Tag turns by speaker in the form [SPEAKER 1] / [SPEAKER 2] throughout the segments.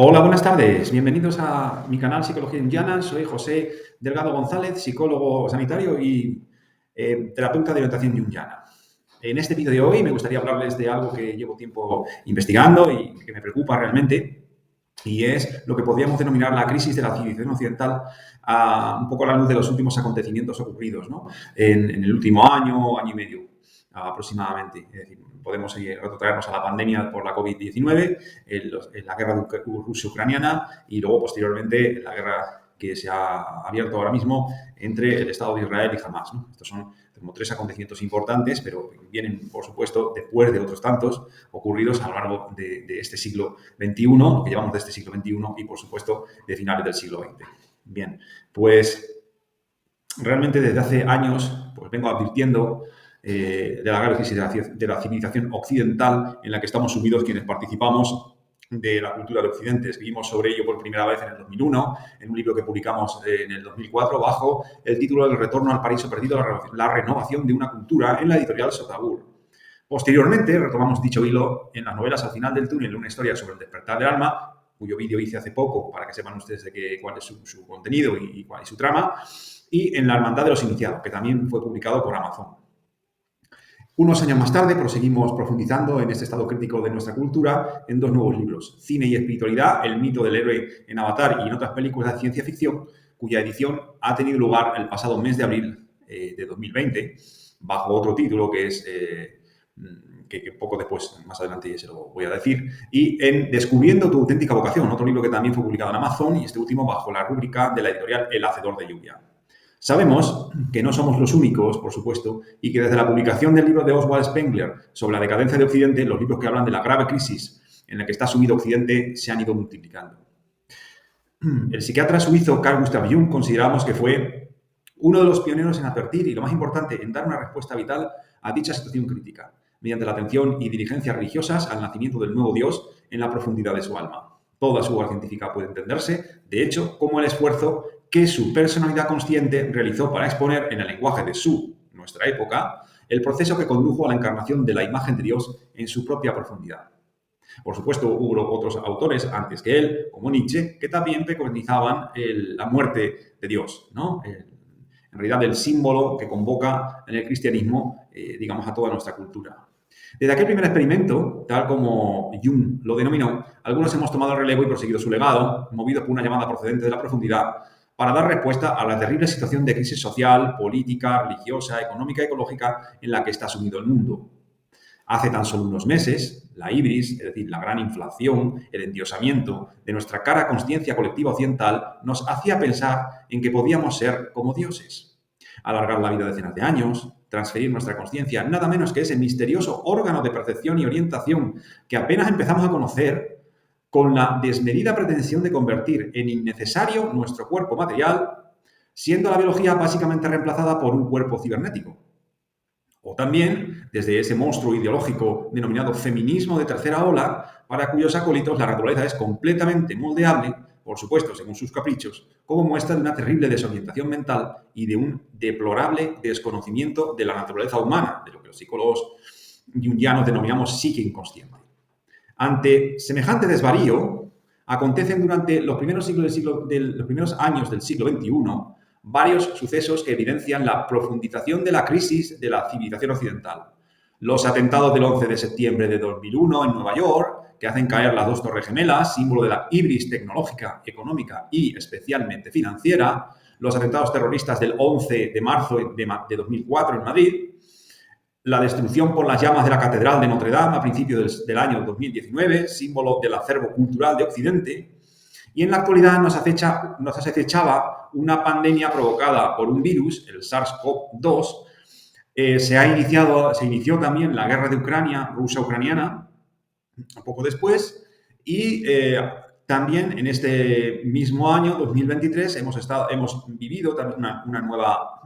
[SPEAKER 1] Hola, buenas tardes. Bienvenidos a mi canal Psicología Junguiana. Soy José Delgado González, psicólogo sanitario y terapeuta de orientación junguiana. En este vídeo de hoy me gustaría hablarles de algo que llevo tiempo investigando y que me preocupa realmente, y es lo que podríamos denominar la crisis de la civilización occidental, un poco a la luz de los últimos acontecimientos ocurridos, ¿no? en el último año, año y medio aproximadamente. Es decir, podemos retrotraernos a la pandemia por la COVID-19, en la guerra ruso-ucraniana y luego posteriormente la guerra que se ha abierto ahora mismo entre el Estado de Israel y Hamás, ¿no? Estos son como tres acontecimientos importantes, pero vienen, por supuesto, después de otros tantos ocurridos a lo largo de este siglo XXI, lo que llevamos de este siglo XXI y, por supuesto, de finales del siglo XX. Bien, pues realmente desde hace años pues vengo advirtiendo de la grave crisis de la civilización occidental en la que estamos sumidos quienes participamos de la cultura de Occidente. Escribimos sobre ello por primera vez en el 2001, en un libro que publicamos en el 2004, bajo el título del Retorno al paraíso perdido, la renovación de una cultura, en la editorial Sotabur. Posteriormente, retomamos dicho hilo en las novelas Al final del túnel, una historia sobre el despertar del alma, cuyo vídeo hice hace poco para que sepan ustedes cuál es su contenido y cuál es su trama, y en La hermandad de los iniciados, que también fue publicado por Amazon. Unos años más tarde proseguimos profundizando en este estado crítico de nuestra cultura en dos nuevos libros, Cine y espiritualidad, el mito del héroe en Avatar y en otras películas de ciencia ficción, cuya edición ha tenido lugar el pasado mes de abril de 2020, bajo otro título que es, que poco después, más adelante se lo voy a decir, y en Descubriendo tu auténtica vocación, otro libro que también fue publicado en Amazon y este último bajo la rúbrica de la editorial El Hacedor de Lluvia. Sabemos que no somos los únicos, por supuesto, y que desde la publicación del libro de Oswald Spengler sobre la decadencia de Occidente, los libros que hablan de la grave crisis en la que está sumido Occidente se han ido multiplicando. El psiquiatra suizo Carl Gustav Jung consideramos que fue uno de los pioneros en advertir y, lo más importante, en dar una respuesta vital a dicha situación crítica, mediante la atención y diligencias religiosas al nacimiento del nuevo Dios en la profundidad de su alma. Toda su obra científica puede entenderse, de hecho, como el esfuerzo que su personalidad consciente realizó para exponer en el lenguaje de nuestra época, el proceso que condujo a la encarnación de la imagen de Dios en su propia profundidad. Por supuesto, hubo otros autores antes que él, como Nietzsche, que también preconizaban la muerte de Dios, ¿no? En realidad, el símbolo que convoca en el cristianismo, digamos, a toda nuestra cultura. Desde aquel primer experimento, tal como Jung lo denominó, algunos hemos tomado el relevo y proseguido su legado, movidos por una llamada procedente de la profundidad, para dar respuesta a la terrible situación de crisis social, política, religiosa, económica y ecológica en la que está sumido el mundo. Hace tan solo unos meses, la ibris, es decir, la gran inflación, el endiosamiento de nuestra cara consciencia colectiva occidental, nos hacía pensar en que podíamos ser como dioses. Alargar la vida decenas de años, transferir nuestra consciencia, nada menos que ese misterioso órgano de percepción y orientación que apenas empezamos a conocer, con la desmedida pretensión de convertir en innecesario nuestro cuerpo material, siendo la biología básicamente reemplazada por un cuerpo cibernético. O también desde ese monstruo ideológico denominado feminismo de tercera ola, para cuyos acólitos la naturaleza es completamente moldeable, por supuesto, según sus caprichos, como muestra de una terrible desorientación mental y de un deplorable desconocimiento de la naturaleza humana, de lo que los psicólogos junguianos denominamos psique inconsciente. Ante semejante desvarío, acontecen durante los primeros años del siglo XXI varios sucesos que evidencian la profundización de la crisis de la civilización occidental. Los atentados del 11 de septiembre de 2001 en Nueva York, que hacen caer las dos torres gemelas, símbolo de la ibris tecnológica, económica y especialmente financiera. Los atentados terroristas del 11 de marzo de 2004 en Madrid. La destrucción por las llamas de la Catedral de Notre Dame a principios del año 2019, símbolo del acervo cultural de Occidente. Y en la actualidad nos acechaba una pandemia provocada por un virus, el SARS-CoV-2. Se inició también la guerra de Ucrania, rusa-ucraniana, poco después. Y también en este mismo año, 2023, hemos vivido también una nueva,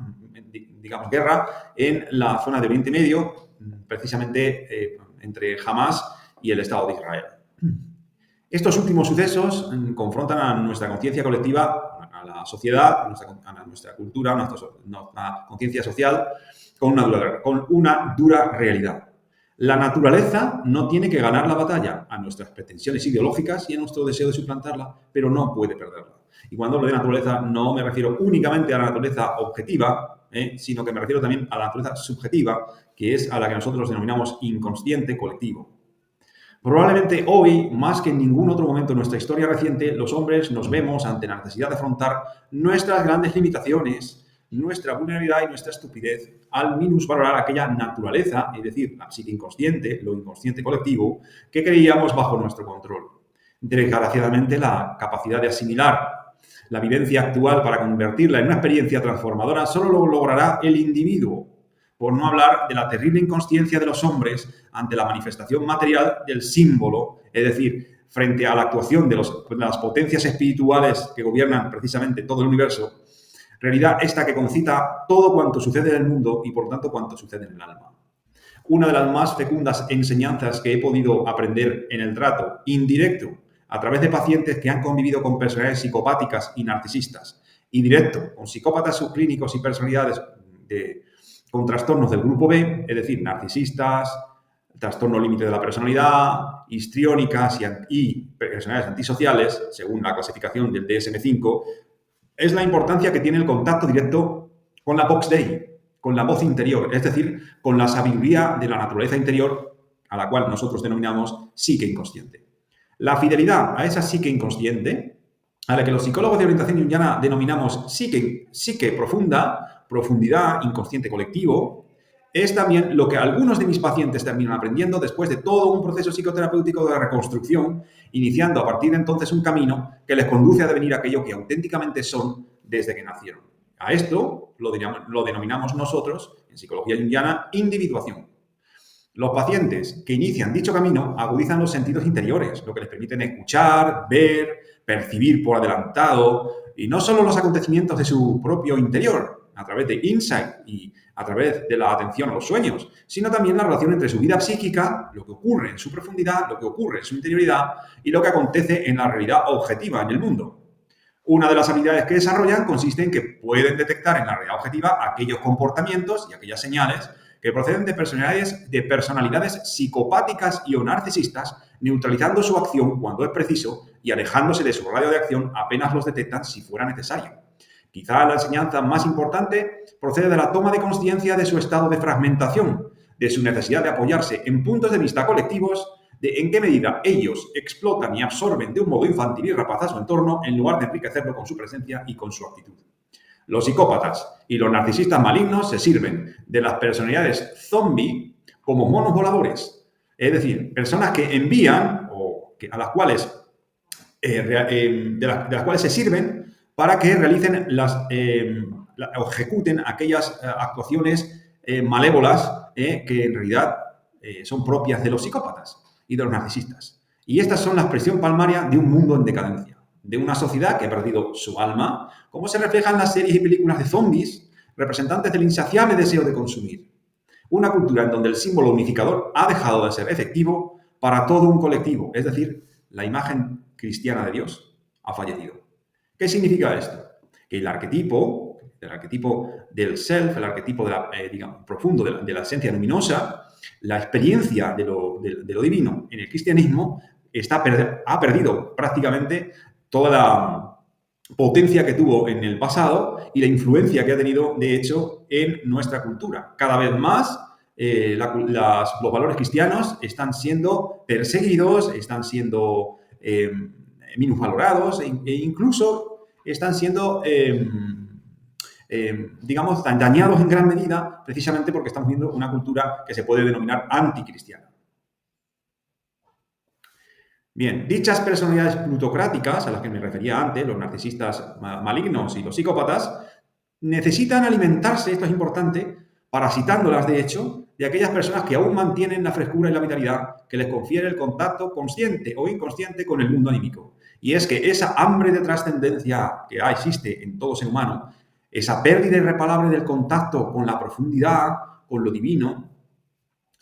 [SPEAKER 1] digamos, guerra en la zona de Oriente Medio, precisamente entre Hamás y el Estado de Israel. Estos últimos sucesos confrontan a nuestra conciencia colectiva, a la sociedad, a nuestra cultura, a nuestra conciencia social, con una dura realidad. La naturaleza no tiene que ganar la batalla a nuestras pretensiones ideológicas y a nuestro deseo de suplantarla, pero no puede perderla. Y cuando hablo de naturaleza no me refiero únicamente a la naturaleza objetiva, sino que me refiero también a la naturaleza subjetiva, que es a la que nosotros denominamos inconsciente colectivo. Probablemente hoy, más que en ningún otro momento de nuestra historia reciente, los hombres nos vemos ante la necesidad de afrontar nuestras grandes limitaciones, nuestra vulnerabilidad y nuestra estupidez al minusvalorar aquella naturaleza, es decir, la psique inconsciente, lo inconsciente colectivo, que creíamos bajo nuestro control. Desgraciadamente, la capacidad de asimilar la vivencia actual para convertirla en una experiencia transformadora solo lo logrará el individuo, por no hablar de la terrible inconsciencia de los hombres ante la manifestación material del símbolo, es decir, frente a la actuación de las potencias espirituales que gobiernan precisamente todo el universo, realidad esta que concita todo cuanto sucede en el mundo y, por tanto, cuanto sucede en el alma. Una de las más fecundas enseñanzas que he podido aprender en el trato indirecto a través de pacientes que han convivido con personalidades psicopáticas y narcisistas, y directo con psicópatas subclínicos y personalidades con trastornos del grupo B, es decir, narcisistas, trastorno límite de la personalidad, histriónicas y personalidades antisociales, según la clasificación del DSM-5, es la importancia que tiene el contacto directo con la Vox Dei, con la voz interior, es decir, con la sabiduría de la naturaleza interior, a la cual nosotros denominamos psique inconsciente. La fidelidad a esa psique inconsciente, a la que los psicólogos de orientación junguiana denominamos psique profunda, profundidad, inconsciente colectivo, es también lo que algunos de mis pacientes terminan aprendiendo después de todo un proceso psicoterapéutico de reconstrucción, iniciando a partir de entonces un camino que les conduce a devenir aquello que auténticamente son desde que nacieron. A esto lo denominamos nosotros, en psicología junguiana, individuación. Los pacientes que inician dicho camino agudizan los sentidos interiores, lo que les permiten escuchar, ver, percibir por adelantado, y no solo los acontecimientos de su propio interior, a través de insight y a través de la atención a los sueños, sino también la relación entre su vida psíquica, lo que ocurre en su profundidad, lo que ocurre en su interioridad y lo que acontece en la realidad objetiva en el mundo. Una de las habilidades que desarrollan consiste en que pueden detectar en la realidad objetiva aquellos comportamientos y aquellas señales que proceden de personalidades psicopáticas y o narcisistas, neutralizando su acción cuando es preciso y alejándose de su radio de acción apenas los detectan si fuera necesario. Quizá la enseñanza más importante procede de la toma de conciencia de su estado de fragmentación, de su necesidad de apoyarse en puntos de vista colectivos, de en qué medida ellos explotan y absorben de un modo infantil y rapaz a su entorno en lugar de enriquecerlo con su presencia y con su actitud. Los psicópatas y los narcisistas malignos se sirven de las personalidades zombie como monos voladores, es decir, personas que envían o a las cuales de las cuales se sirven para que realicen o ejecuten aquellas actuaciones malévolas que en realidad son propias de los psicópatas y de los narcisistas. Y estas son la expresión palmaria de un mundo en decadencia, de una sociedad que ha perdido su alma, como se refleja en las series y películas de zombies, representantes del insaciable deseo de consumir. Una cultura en donde el símbolo unificador ha dejado de ser efectivo para todo un colectivo, es decir, la imagen cristiana de Dios ha fallecido. ¿Qué significa esto? Que el arquetipo del self, el arquetipo profundo de la esencia luminosa, la experiencia de lo divino en el cristianismo ha perdido prácticamente toda la potencia que tuvo en el pasado y la influencia que ha tenido, de hecho, en nuestra cultura. Cada vez más los valores cristianos están siendo perseguidos, están siendo minusvalorados e incluso están siendo, dañados en gran medida precisamente porque estamos viendo una cultura que se puede denominar anticristiana. Bien, dichas personalidades plutocráticas, a las que me refería antes, los narcisistas malignos y los psicópatas, necesitan alimentarse, esto es importante, parasitándolas, de hecho, de aquellas personas que aún mantienen la frescura y la vitalidad que les confiere el contacto consciente o inconsciente con el mundo anímico. Y es que esa hambre de trascendencia que existe en todo ser humano, esa pérdida irreparable del contacto con la profundidad, con lo divino,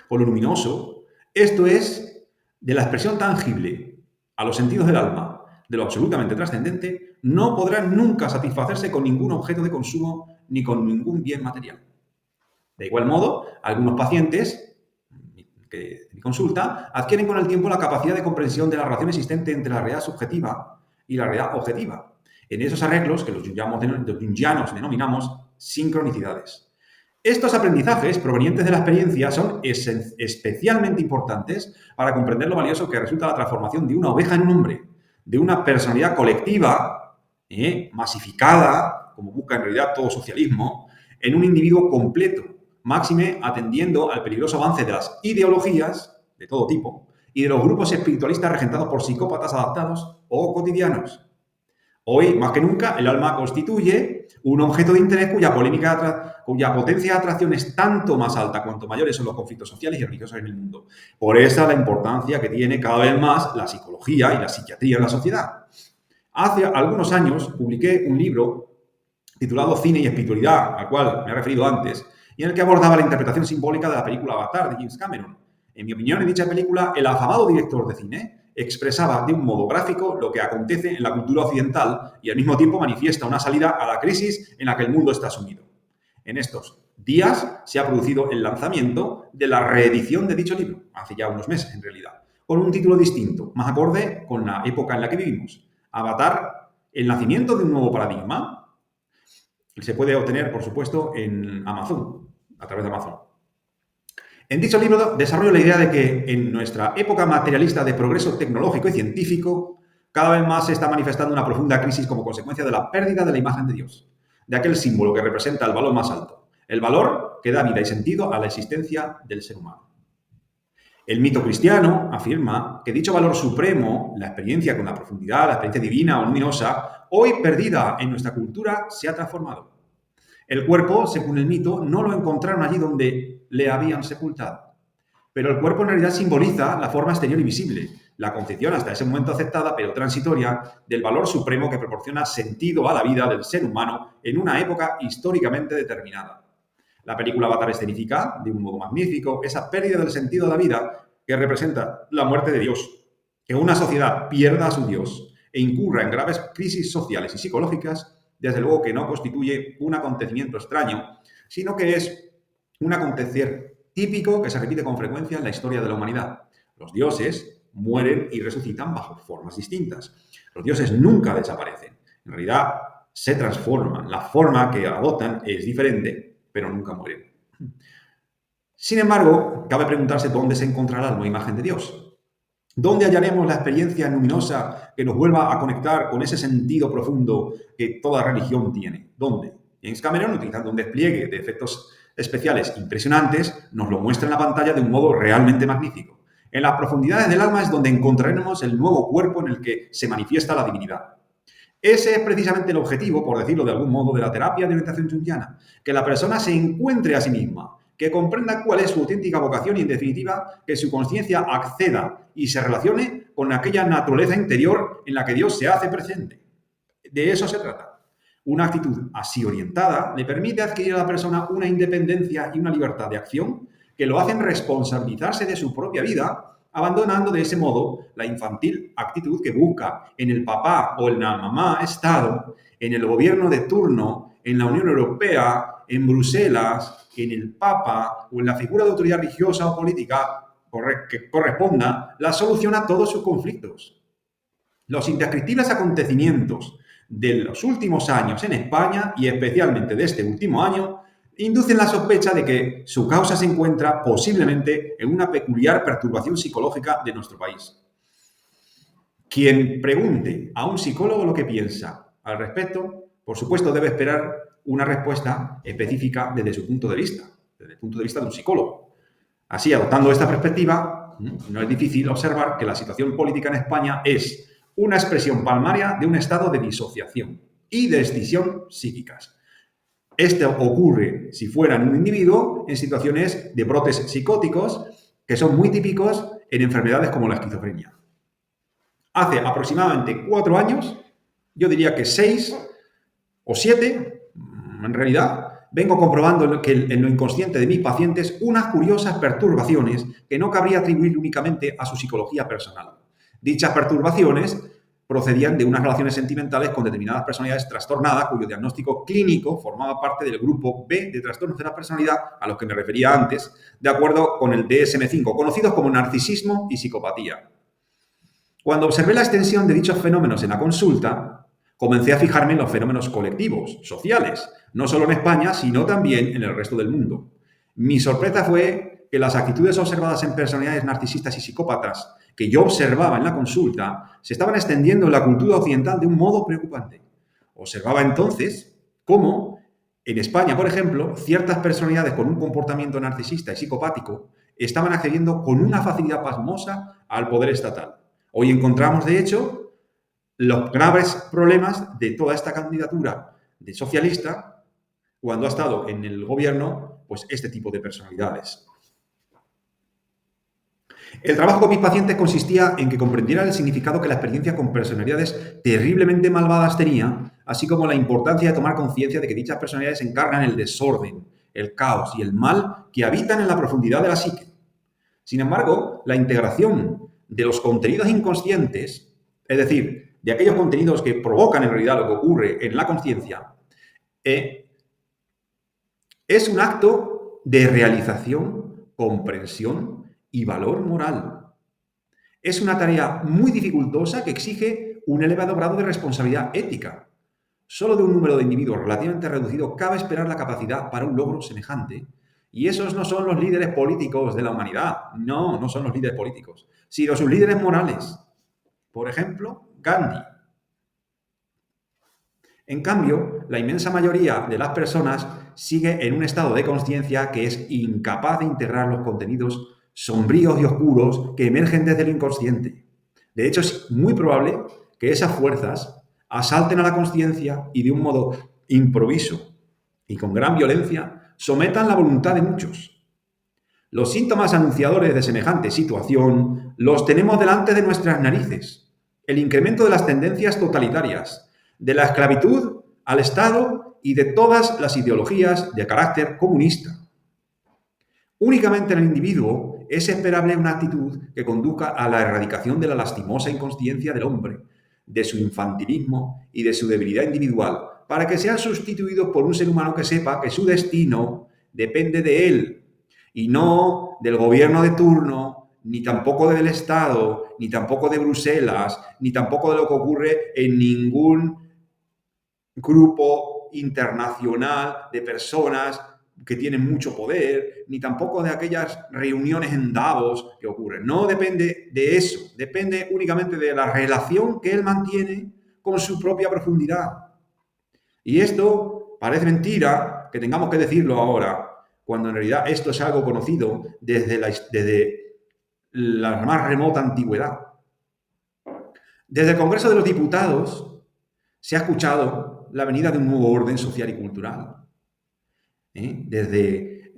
[SPEAKER 1] con lo luminoso, esto es de la expresión tangible a los sentidos del alma, de lo absolutamente trascendente, no podrán nunca satisfacerse con ningún objeto de consumo ni con ningún bien material. De igual modo, algunos pacientes de mi consulta, adquieren con el tiempo la capacidad de comprensión de la relación existente entre la realidad subjetiva y la realidad objetiva. En esos arreglos que los jungianos denominamos sincronicidades. Estos aprendizajes provenientes de la experiencia son especialmente importantes para comprender lo valioso que resulta la transformación de una oveja en un hombre, de una personalidad colectiva, masificada, como busca en realidad todo socialismo, en un individuo completo, máxime atendiendo al peligroso avance de las ideologías de todo tipo y de los grupos espiritualistas regentados por psicópatas adaptados o cotidianos. Hoy, más que nunca, el alma constituye un objeto de interés cuya potencia de atracción es tanto más alta cuanto mayores son los conflictos sociales y religiosos en el mundo. Por esa la importancia que tiene cada vez más la psicología y la psiquiatría en la sociedad. Hace algunos años publiqué un libro titulado Cine y Espiritualidad, al cual me he referido antes, y en el que abordaba la interpretación simbólica de la película Avatar de James Cameron. En mi opinión, en dicha película, el afamado director de cine expresaba de un modo gráfico lo que acontece en la cultura occidental y al mismo tiempo manifiesta una salida a la crisis en la que el mundo está sumido. En estos días se ha producido el lanzamiento de la reedición de dicho libro, hace ya unos meses en realidad, con un título distinto, más acorde con la época en la que vivimos. Avatar, el nacimiento de un nuevo paradigma. Se puede obtener, por supuesto, en Amazon, a través de Amazon. En dicho libro desarrollo la idea de que en nuestra época materialista de progreso tecnológico y científico, cada vez más se está manifestando una profunda crisis como consecuencia de la pérdida de la imagen de Dios, de aquel símbolo que representa el valor más alto, el valor que da vida y sentido a la existencia del ser humano. El mito cristiano afirma que dicho valor supremo, la experiencia con la profundidad, la experiencia divina o luminosa, hoy perdida en nuestra cultura, se ha transformado. El cuerpo, según el mito, no lo encontraron allí donde le habían sepultado. Pero el cuerpo en realidad simboliza la forma exterior y visible, la concepción hasta ese momento aceptada, pero transitoria, del valor supremo que proporciona sentido a la vida del ser humano en una época históricamente determinada. La película Avatar escenifica, de un modo magnífico, esa pérdida del sentido de la vida que representa la muerte de Dios. Que una sociedad pierda a su Dios e incurra en graves crisis sociales y psicológicas, desde luego que no constituye un acontecimiento extraño, sino que es un acontecer típico que se repite con frecuencia en la historia de la humanidad. Los dioses mueren y resucitan bajo formas distintas. Los dioses nunca desaparecen. En realidad, se transforman. La forma que adoptan es diferente, pero nunca mueren. Sin embargo, cabe preguntarse dónde se encontrará la nueva imagen de Dios. ¿Dónde hallaremos la experiencia luminosa que nos vuelva a conectar con ese sentido profundo que toda religión tiene? ¿Dónde? James Cameron, utilizando un despliegue de efectos especiales impresionantes, nos lo muestra en la pantalla de un modo realmente magnífico. En las profundidades del alma es donde encontraremos el nuevo cuerpo en el que se manifiesta la divinidad. Ese es precisamente el objetivo, por decirlo de algún modo, de la terapia de orientación junguiana, que la persona se encuentre a sí misma, que comprenda cuál es su auténtica vocación y, en definitiva, que su conciencia acceda y se relacione con aquella naturaleza interior en la que Dios se hace presente. De eso se trata. Una actitud así orientada le permite adquirir a la persona una independencia y una libertad de acción que lo hacen responsabilizarse de su propia vida, abandonando de ese modo la infantil actitud que busca en el papá o en la mamá Estado, en el gobierno de turno, en la Unión Europea, en Bruselas, en el Papa o en la figura de autoridad religiosa o política que corresponda la solución a todos sus conflictos. Los indescriptibles acontecimientos de los últimos años en España, y especialmente de este último año, inducen la sospecha de que su causa se encuentra posiblemente en una peculiar perturbación psicológica de nuestro país. Quien pregunte a un psicólogo lo que piensa al respecto, por supuesto debe esperar una respuesta específica desde su punto de vista, desde el punto de vista de un psicólogo. Así, adoptando esta perspectiva, no es difícil observar que la situación política en España es una expresión palmaria de un estado de disociación y de escisión psíquicas. Esto ocurre, si fuera en un individuo, en situaciones de brotes psicóticos que son muy típicos en enfermedades como la esquizofrenia. Hace aproximadamente 4 años, yo diría que 6 o 7, en realidad, vengo comprobando en lo inconsciente de mis pacientes unas curiosas perturbaciones que no cabría atribuir únicamente a su psicología personal. Dichas perturbaciones procedían de unas relaciones sentimentales con determinadas personalidades trastornadas cuyo diagnóstico clínico formaba parte del grupo B de trastornos de la personalidad a los que me refería antes, de acuerdo con el DSM-5, conocidos como narcisismo y psicopatía. Cuando observé la extensión de dichos fenómenos en la consulta, comencé a fijarme en los fenómenos colectivos, sociales, no solo en España, sino también en el resto del mundo. Mi sorpresa fue que las actitudes observadas en personalidades narcisistas y psicópatas que yo observaba en la consulta se estaban extendiendo en la cultura occidental de un modo preocupante. Observaba entonces cómo, en España, por ejemplo, ciertas personalidades con un comportamiento narcisista y psicopático estaban accediendo con una facilidad pasmosa al poder estatal. Hoy encontramos, de hecho, los graves problemas de toda esta candidatura de socialista cuando ha estado en el gobierno, pues este tipo de personalidades. El trabajo con mis pacientes consistía en que comprendieran el significado que la experiencia con personalidades terriblemente malvadas tenía, así como la importancia de tomar conciencia de que dichas personalidades encarnan el desorden, el caos y el mal que habitan en la profundidad de la psique. Sin embargo, la integración de los contenidos inconscientes, es decir, de aquellos contenidos que provocan en realidad lo que ocurre en la conciencia, es un acto de realización, comprensión y valor moral. Es una tarea muy dificultosa que exige un elevado grado de responsabilidad ética. Solo de un número de individuos relativamente reducido cabe esperar la capacidad para un logro semejante. Y esos no son los líderes políticos de la humanidad. No, no son los líderes políticos, sino sus líderes morales. Por ejemplo, Gandhi. En cambio, la inmensa mayoría de las personas sigue en un estado de conciencia que es incapaz de integrar los contenidos sombríos y oscuros que emergen desde el inconsciente. De hecho, es muy probable que esas fuerzas asalten a la conciencia y de un modo improviso y con gran violencia sometan la voluntad de muchos. Los síntomas anunciadores de semejante situación los tenemos delante de nuestras narices. El incremento de las tendencias totalitarias, de la esclavitud al Estado y de todas las ideologías de carácter comunista. Únicamente en el individuo es esperable una actitud que conduzca a la erradicación de la lastimosa inconsciencia del hombre, de su infantilismo y de su debilidad individual, para que sean sustituidos por un ser humano que sepa que su destino depende de él y no del gobierno de turno, ni tampoco del Estado, ni tampoco de Bruselas, ni tampoco de lo que ocurre en ningún grupo internacional de personas que tienen mucho poder, ni tampoco de aquellas reuniones en Davos que ocurren. No depende de eso, depende únicamente de la relación que él mantiene con su propia profundidad. Y esto parece mentira que tengamos que decirlo ahora, cuando en realidad esto es algo conocido desde la más remota antigüedad. Desde el Congreso de los Diputados se ha escuchado la venida de un nuevo orden social y cultural. Desde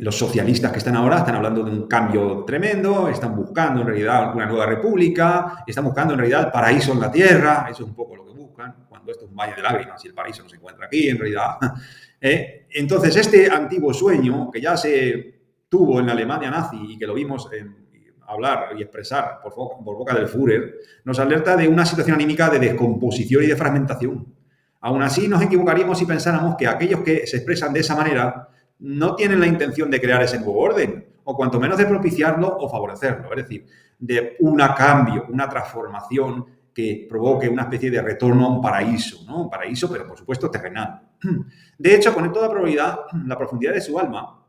[SPEAKER 1] los socialistas que están ahora están hablando de un cambio tremendo, están buscando en realidad una nueva república, están buscando en realidad el paraíso en la tierra, eso es un poco lo que buscan, cuando esto es un valle de lágrimas y el paraíso no se encuentra aquí en realidad. Entonces, este antiguo sueño que ya se tuvo en la Alemania nazi y que lo vimos hablar y expresar por boca del Führer, nos alerta de una situación anímica de descomposición y de fragmentación. Aún así, nos equivocaríamos si pensáramos que aquellos que se expresan de esa manera no tienen la intención de crear ese nuevo orden, o cuanto menos de propiciarlo o favorecerlo, es decir, de un cambio, una transformación que provoque una especie de retorno a un paraíso, ¿no? Un paraíso, pero por supuesto terrenal. De hecho, con toda probabilidad, la profundidad de su alma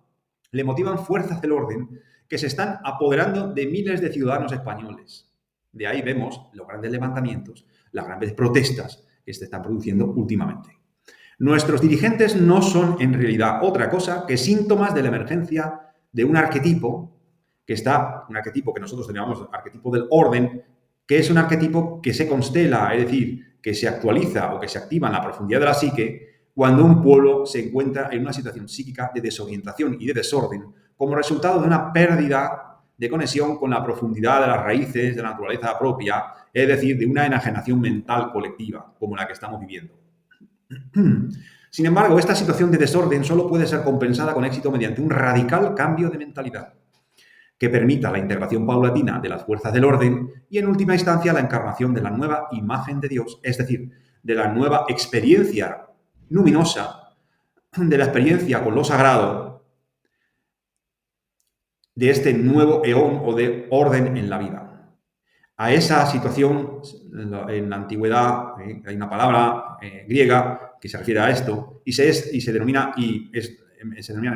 [SPEAKER 1] le motivan fuerzas del orden que se están apoderando de miles de ciudadanos españoles. De ahí vemos los grandes levantamientos, las grandes protestas que se están produciendo últimamente. Nuestros dirigentes no son en realidad otra cosa que síntomas de la emergencia de un arquetipo un arquetipo que nosotros llamamos arquetipo del orden, que es un arquetipo que se constela, es decir, que se actualiza o que se activa en la profundidad de la psique cuando un pueblo se encuentra en una situación psíquica de desorientación y de desorden como resultado de una pérdida de conexión con la profundidad de las raíces de la naturaleza propia, es decir, de una enajenación mental colectiva, como la que estamos viviendo. Sin embargo, esta situación de desorden solo puede ser compensada con éxito mediante un radical cambio de mentalidad. que permita la integración paulatina de las fuerzas del orden y, en última instancia, la encarnación de la nueva imagen de Dios, es decir, de la nueva experiencia luminosa, de la experiencia con lo sagrado, de este nuevo eón o de orden en la vida. A esa situación, en la antigüedad, hay una palabra griega que se refiere a esto y se denomina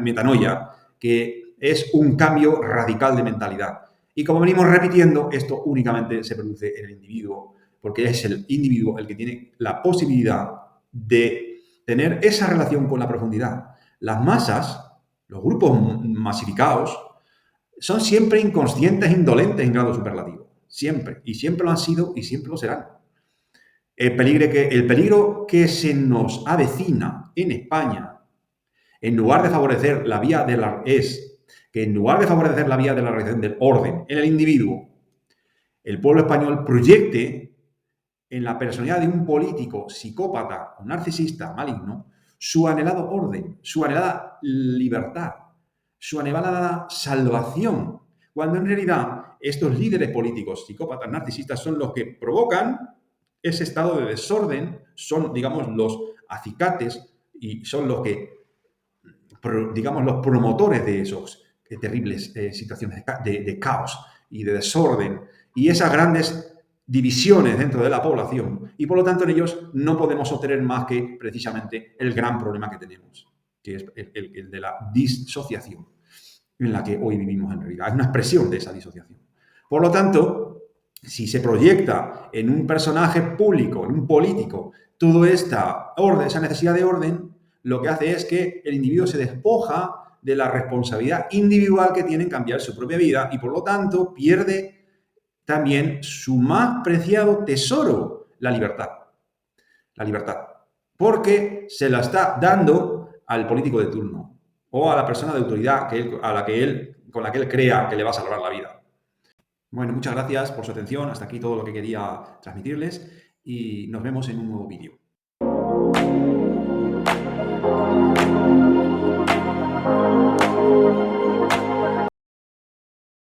[SPEAKER 1] metanoia, que es un cambio radical de mentalidad. Y como venimos repitiendo, esto únicamente se produce en el individuo, porque es el individuo el que tiene la posibilidad de tener esa relación con la profundidad. Las masas, los grupos masificados, son siempre inconscientes e indolentes en grado superlativo. Siempre. Y siempre lo han sido y siempre lo serán. El peligro que se nos avecina en España, en lugar de favorecer la vía de la realización del orden en el individuo, el pueblo español proyecte en la personalidad de un político psicópata o narcisista maligno su anhelado orden, su anhelada libertad, su anhelada salvación, cuando en realidad estos líderes políticos psicópatas narcisistas son los que provocan ese estado de desorden, son, digamos, los acicates y son los que, digamos, los promotores de esos terribles situaciones de caos y de desorden y esas grandes divisiones dentro de la población, y por lo tanto en ellos no podemos obtener más que precisamente el gran problema que tenemos, que es el de la disociación en la que hoy vivimos en realidad. Es una expresión de esa disociación. Por lo tanto, si se proyecta en un personaje público, en un político, toda esta orden, esa necesidad de orden, lo que hace es que el individuo se despoja de la responsabilidad individual que tiene en cambiar su propia vida y por lo tanto pierde también su más preciado tesoro, la libertad. La libertad. Porque se la está dando al político de turno o a la persona de autoridad con la que él crea que le va a salvar la vida. Bueno, muchas gracias por su atención. Hasta aquí todo lo que quería transmitirles y nos vemos en un nuevo vídeo.